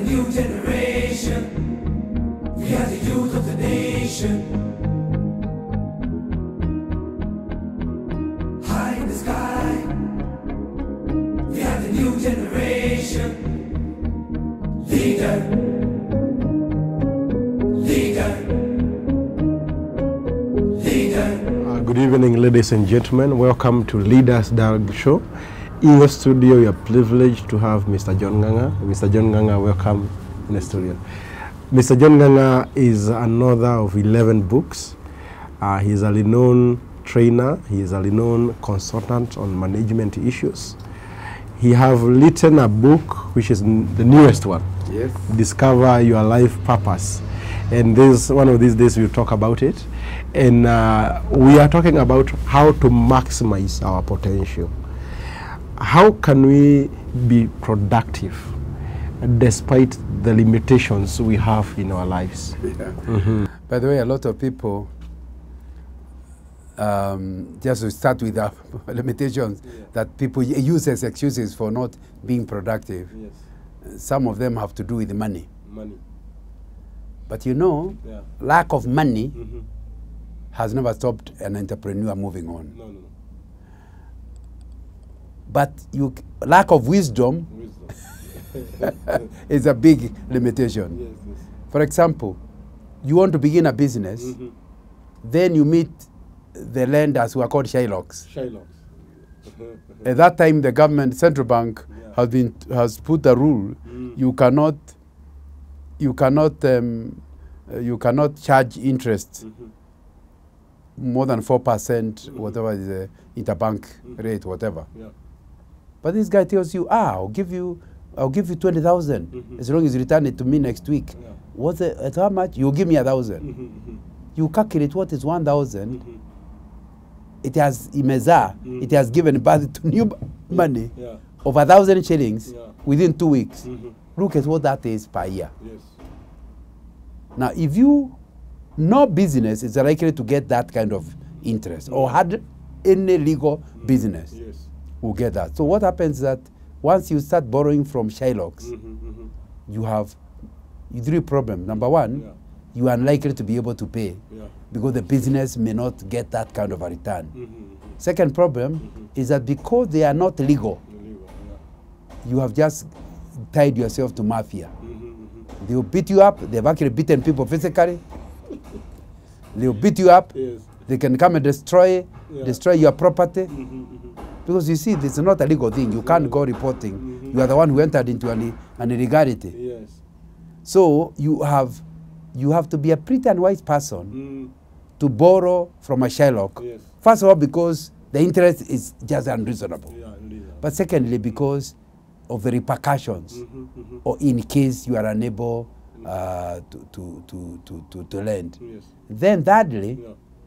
new generation. We are the youth of the nation. High in the sky. We are the new generation. Leader. Leader. Leader. Good evening, ladies and gentlemen. Welcome to Leaders Dialogue Show. In the studio, we are privileged to have Mr. John Ng'ang'a. Mr. John Ng'ang'a, welcome in the studio. Mr. John Ng'ang'a is an author of 11 books. He is a renowned trainer. He is a renowned consultant on management issues. He has written a book, which is the newest one. Yes. Discover Your Life Purpose. And this one of these days we'll talk about it. And we are talking about how to maximize our potential. How can we be productive despite the limitations we have in our lives? Yeah. By the way, a lot of people, just to start with the limitations that people use as excuses for not being productive. Yes. Some of them have to do with money. Money. But you know, lack of money has never stopped an entrepreneur moving on. No, no, no. But lack of wisdom is a big limitation. Yes, yes. For example, you want to begin a business, then you meet the lenders who are called Shylocks. Shylocks. At that time, the government, central bank, has put a rule: you cannot charge interest more than 4%, whatever is the interbank rate, whatever. Yeah. But this guy tells you, I'll give you 20,000 as long as you return it to me next week. Yeah. What's it, at how much? You give me 1,000. You calculate what is 1,000. It has it has given birth to new money of 1,000 shillings within 2 weeks. Look at what that is per year. Yes. Now, if you no business is likely to get that kind of interest or had any legal business will get that. So what happens is that once you start borrowing from Shylocks, you have three problems. Number one, you are unlikely to be able to pay because the business may not get that kind of a return. Second problem is that because they are not legal, you have just tied yourself to mafia. They will beat you up. They've actually beaten people physically. They will beat you up. Yes. They can come and destroy your property. Because you see, this is not a legal thing. You can't go reporting. You are the one who entered into an illegality. Yes. So you have to be a pretty unwise person to borrow from a Shylock. Yes. First of all, because the interest is just unreasonable. Yeah, indeed. But secondly, because of the repercussions, or in case you are unable to lend. Yes. Then thirdly,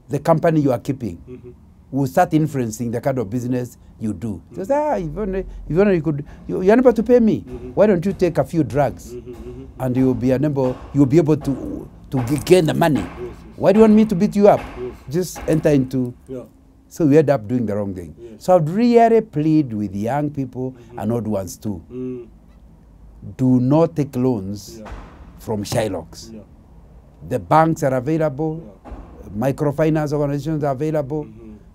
the company you are keeping will start influencing the kind of business you do. Because you're unable to pay me. Why don't you take a few drugs and you'll be able to gain the money. Why do you want me to beat you up? Just enter into. So we end up doing the wrong thing. So I'd really plead with young people and old ones too. Do not take loans from Shylocks. The banks are available. Microfinance organizations are available.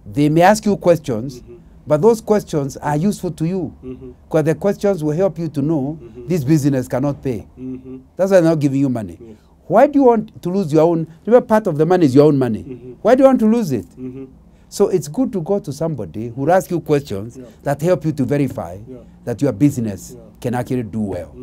They may ask you questions, but those questions are useful to you. Because the questions will help you to know this business cannot pay. That's why they're not giving you money. Why do you want to lose your own? Part of the money is your own money. Why do you want to lose it? So it's good to go to somebody who will ask you questions that help you to verify that your business can actually do well.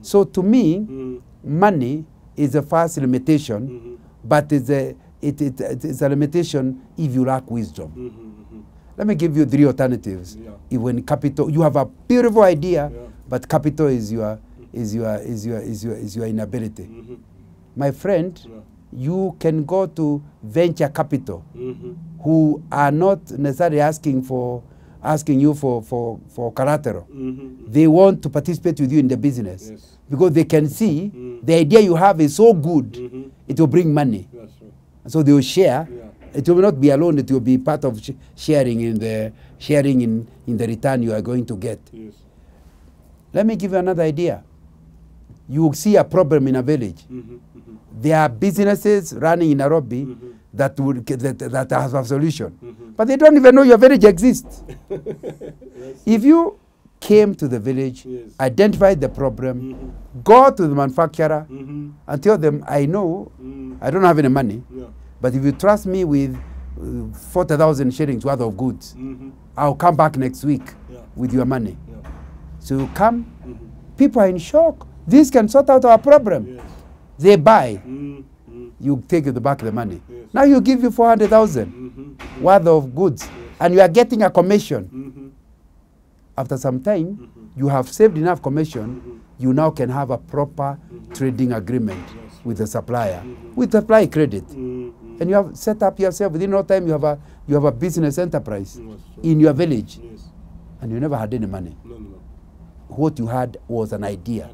So to me, money is the first limitation, but it's a limitation if you lack wisdom. Let me give you three alternatives. When capital, you have a beautiful idea, but capital is your inability. My friend, you can go to venture capital, who are not necessarily asking you for collateral. They want to participate with you in the business because they can see the idea you have is so good, it will bring money. So they will share. It will not be alone. It will be part of sharing in the return you are going to get. Let me give you another idea. you will see a problem in a village. There are businesses running in Nairobi that have a solution. But they don't even know your village exists. If you came to the village, identified the problem, go to the manufacturer and tell them, I know I don't have any money, but if you trust me with 40,000 shillings worth of goods, I'll come back next week with your money. So you come, people are in shock. This can sort out our problem. They buy. You take back the money. Now you give you 400,000 worth of goods, and you are getting a commission. After some time, you have saved enough commission, you now can have a proper trading agreement with the supplier, with supply credit. And you have set up yourself, within no time you have a business enterprise in your village. And you never had any money. What you had was an idea,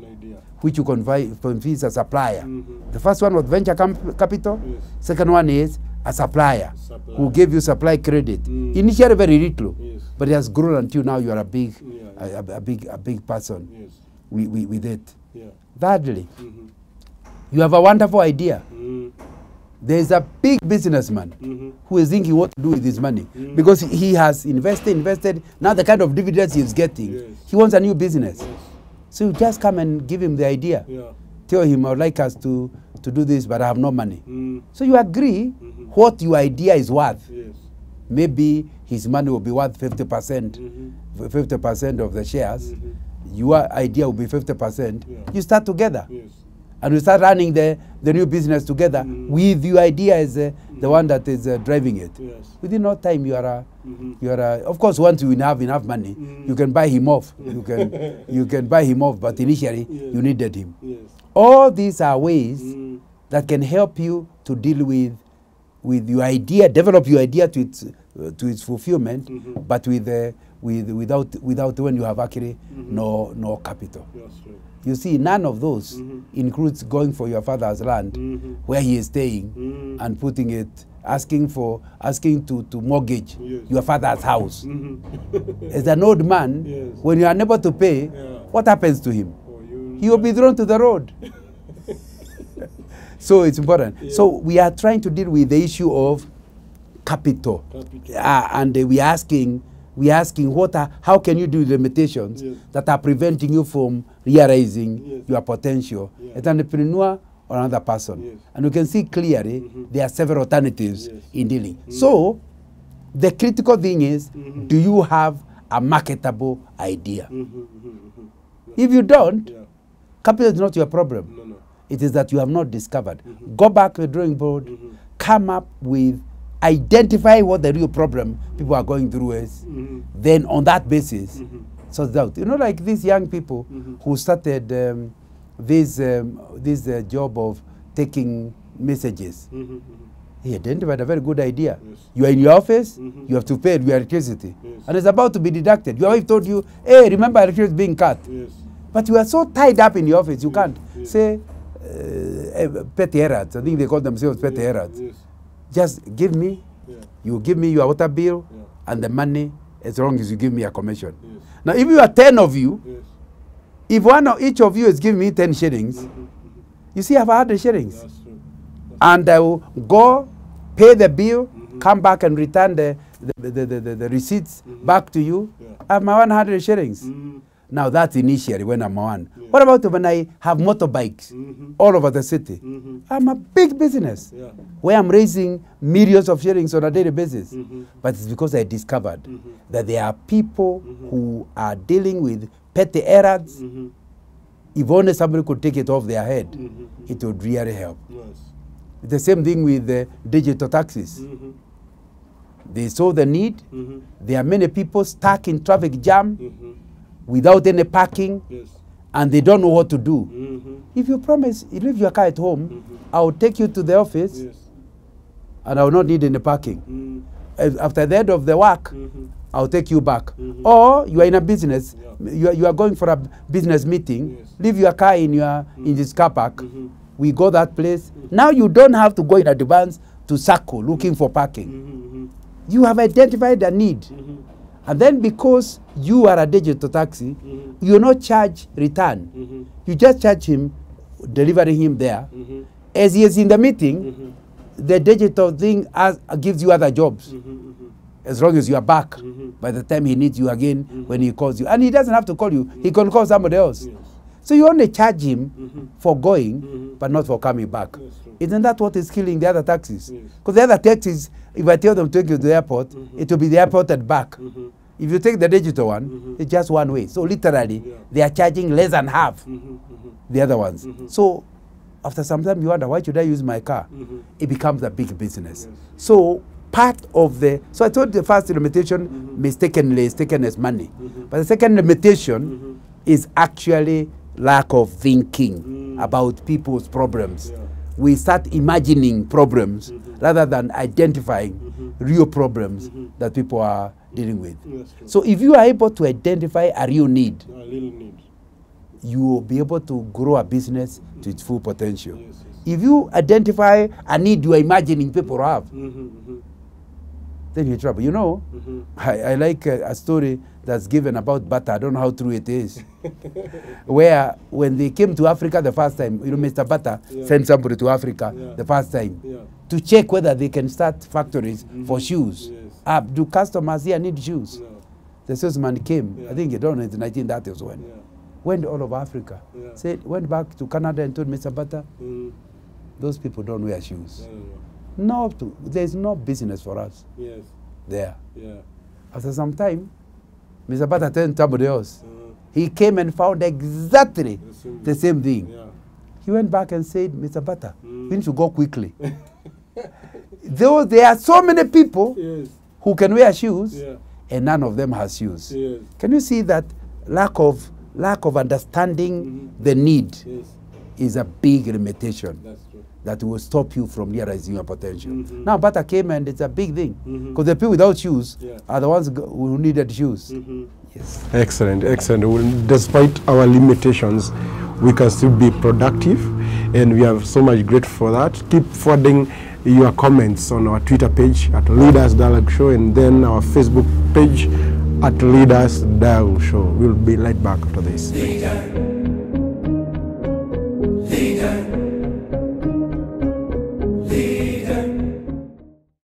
which you convince a supplier. The first one was venture capital. Second one is a supplier who gave you supply credit. Initially very little, but it has grown until now you are a big person with it. Thirdly, you have a wonderful idea. There is a big businessman who is thinking what to do with his money because he has invested. Now the kind of dividends he is getting, he wants a new business. So you just come and give him the idea. Tell him, I would like us to do this, but I have no money. So you agree what your idea is worth. Maybe his money will be worth 50%, 50% of the shares. Your idea will be 50%. You start together. And we start running the new business together with your idea as the one that is driving it. Within no time, you are of course, once you have enough money, you can buy him off. You can buy him off, but initially, you needed him. All these are ways that can help you to deal with your idea, develop your idea to its fulfillment, but without when you have actually no capital. You see, none of those includes going for your father's land where he is staying and putting it, asking to mortgage your father's house. As an old man, when you are unable to pay, what happens to him? He will be thrown to the road. So it's important. So we are trying to deal with the issue of capital. And we are asking how can you do the limitations that are preventing you from realizing your potential as an entrepreneur or another person. And you can see clearly there are several alternatives in dealing. So the critical thing is, do you have a marketable idea? If you don't, capital is not your problem. It is that you have not discovered. Go back to the drawing board, come up with, identify what the real problem people are going through is, then on that basis, sort it out. You know, like these young people who started this job of taking messages. He identified a very good idea. You are in your office, you have to pay your electricity, and it's about to be deducted. Your wife told you, hey, remember electricity is being cut. But you are so tied up in your office, you can't say petty errands. I think they call themselves petty errands. Just give me, you give me your water bill and the money as long as you give me a commission. Now, if you are 10 of you, if each of you is giving me 10 shillings, you see, I have 100 shillings. And I will go, pay the bill, come back and return the receipts back to you. I have my 100 shillings. Now, that's initially when I'm one. What about when I have motorbikes all over the city? I'm a big business where I'm raising millions of shillings on a daily basis. But it's because I discovered that there are people who are dealing with petty errands. If only somebody could take it off their head, it would really help. The same thing with the digital taxis. They saw the need. There are many people stuck in traffic jam without any parking, and they don't know what to do. If you promise, you leave your car at home, I will take you to the office, and I will not need any parking. After the end of the work, I'll take you back. Or you are in a business, you are going for a business meeting, leave your car in this car park, we go that place. Now you don't have to go in advance to circle looking for parking. You have identified a need. And then because you are a digital taxi, you not charge return. You just charge him, delivering him there. As he is in the meeting, the digital thing gives you other jobs. As long as you are back by the time he needs you again, when he calls you. And he doesn't have to call you, he can call somebody else. Yes. So you only charge him for going, but not for coming back. Isn't that what is killing the other taxis? Because the other taxis, if I tell them to take you to the airport, it will be the airport and back. If you take the digital one, it's just one way. So literally, they are charging less than half the other ones. So after some time, you wonder, why should I use my car? It becomes a big business. So part of the, so I thought the first limitation mistakenly is taken as money. But the second limitation is actually lack of thinking about people's problems. We start imagining problems rather than identifying real problems that people are dealing with. So if you are able to identify a real need, you will be able to grow a business to its full potential. If you identify a need you are imagining people have, then you're in trouble. You know, I like a story that's given about butter. I don't know how true it is. Where when they came to Africa the first time, you know, Mr. Butter sent somebody to Africa the first time to check whether they can start factories for shoes. Do customers here need shoes? The salesman came, I think, I don't know, in the 1930s when. Went all over Africa. Said, went back to Canada and told Mr. Butter, those people don't wear shoes. No, there's no business for us there. After some time, Mr. Butter turned somebody else. He came and found exactly the same thing. He went back and said, Mr. Butter, we need to go quickly. There are so many people who can wear shoes, and none of them has shoes. Can you see that lack of understanding the need is a big limitation that will stop you from realizing your potential. Now butter came and it's a big thing because the people without shoes are the ones who needed shoes. Yes. Excellent, excellent. Well, despite our limitations, we can still be productive, and we are so much grateful for that. Keep forwarding your comments on our Twitter page at Leaders Dialogue Show, and then our Facebook page at Leaders Dialogue Show. We'll be right back after this.